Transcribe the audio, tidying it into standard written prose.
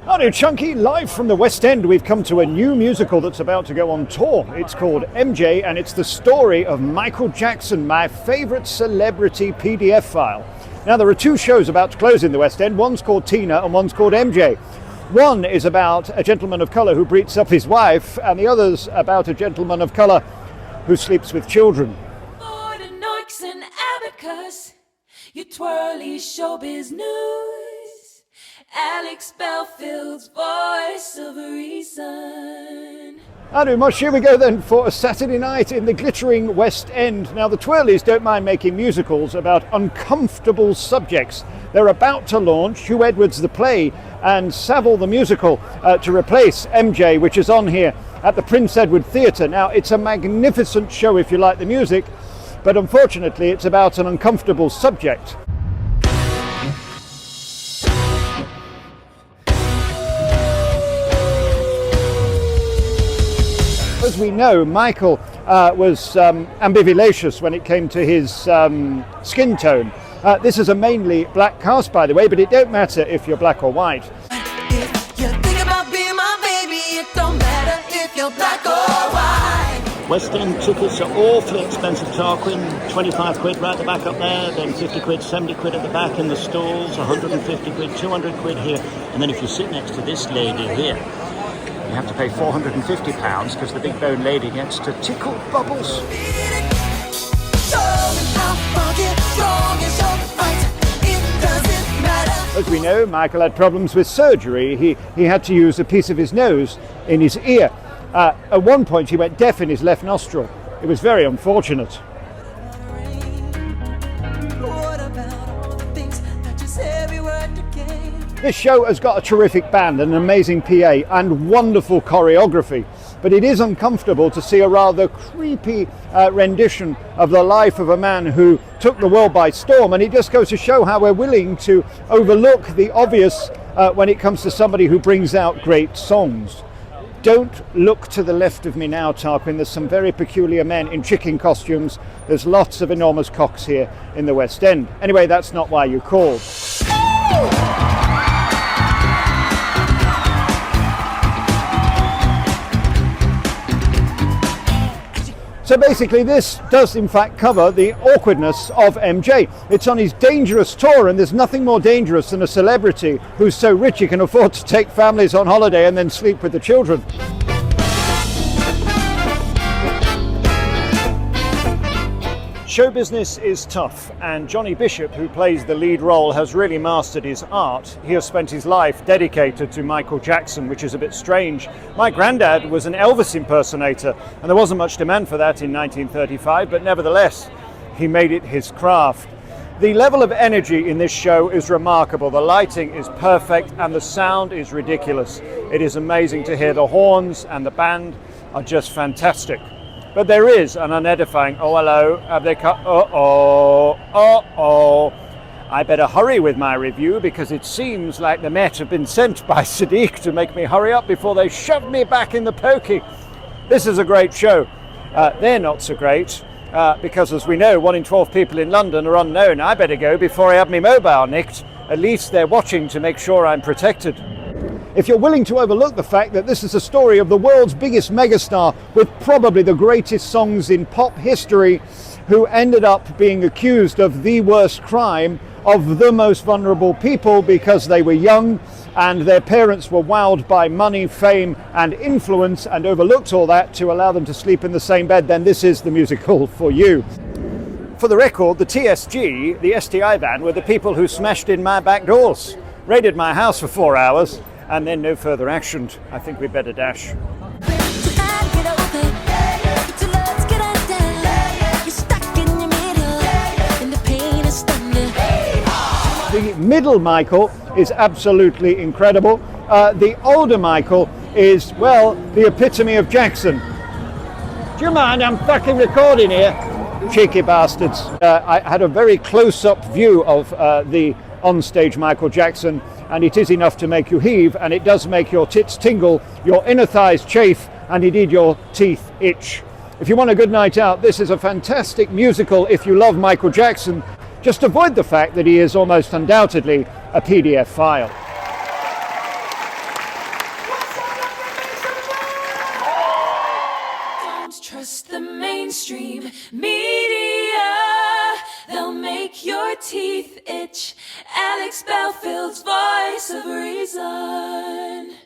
Hello Chunky, live from the West End we've come to a new musical that's about to go on tour. It's called MJ and it's the story of Michael Jackson, my favourite celebrity PDF file. Now there are two shows about to close in the West End, one's called Tina and one's called MJ. One is about a gentleman of colour who beats up his wife and the other's about a gentleman of colour who sleeps with children. For the Norks and Abacus, your twirly showbiz news. Alex Belfield's voice of reason. Anu Mush, here we go then for a Saturday night in the glittering West End. Now the Twirlies don't mind making musicals about uncomfortable subjects. They're about to launch Hugh Edwards the play and Savile the musical to replace MJ, which is on here at the Prince Edward Theatre. Now it's a magnificent show if you like the music, but unfortunately it's about an uncomfortable subject. As we know, Michael was ambivalent when it came to his skin tone. This is a mainly black cast, by the way, but it don't matter if you're black or white. If you think about being my baby, it don't matter if you're black or white. West End tickets are awfully expensive, Tarquin. 25 quid right at the back up there, then 50 quid, 70 quid at the back in the stalls, 150 quid, 200 quid here. And then if you sit next to this lady here, you have to pay £450 because the big bone lady gets to tickle bubbles. As we know, Michael had problems with surgery. He had to use a piece of his nose in his ear. At one point he went deaf in his left nostril. It was very unfortunate. This show has got a terrific band, an amazing PA and wonderful choreography, but it is uncomfortable to see a rather creepy rendition of the life of a man who took the world by storm, and it just goes to show how we're willing to overlook the obvious when it comes to somebody who brings out great songs. Don't look to the left of me now, Tarquin. There's some very peculiar men in chicken costumes. There's lots of enormous cocks here in the West End. Anyway, that's not why you called. So basically this does in fact cover the awkwardness of MJ. It's on his dangerous tour, and there's nothing more dangerous than a celebrity who's so rich he can afford to take families on holiday and then sleep with the children. Show business is tough, and Johnny Bishop, who plays the lead role, has really mastered his art. He has spent his life dedicated to Michael Jackson, which is a bit strange. My granddad was an Elvis impersonator, and there wasn't much demand for that in 1935, but nevertheless, he made it his craft. The level of energy in this show is remarkable. The lighting is perfect, and the sound is ridiculous. It is amazing to hear. The horns and the band are just fantastic. But there is an unedifying, oh hello, have they cut, I better hurry with my review because it seems like the Met have been sent by Sadiq to make me hurry up before they shove me back in the pokey. This is a great show. They're not so great because, as we know, 1 in 12 people in London are unknown. I better go before I have my mobile nicked. At least they're watching to make sure I'm protected. If you're willing to overlook the fact that this is a story of the world's biggest megastar with probably the greatest songs in pop history, who ended up being accused of the worst crime of the most vulnerable people because they were young and their parents were wowed by money, fame and influence and overlooked all that to allow them to sleep in the same bed, then this is the musical for you. For the record, the TSG, the STI van, were the people who smashed in my back doors, raided my house for 4 hours, and then no further action. I think we better dash. The middle Michael is absolutely incredible. The older Michael is, well, the epitome of Jackson. Do you mind? I'm fucking recording here. Cheeky bastards. I had a very close-up view of the onstage Michael Jackson, and it is enough to make you heave, and it does make your tits tingle, your inner thighs chafe, and indeed your teeth itch. If you want a good night out, this is a fantastic musical if you love Michael Jackson. Just avoid the fact that he is almost undoubtedly a PDF file. just the mainstream media. They'll make your teeth itch. Alex Belfield's voice of reason.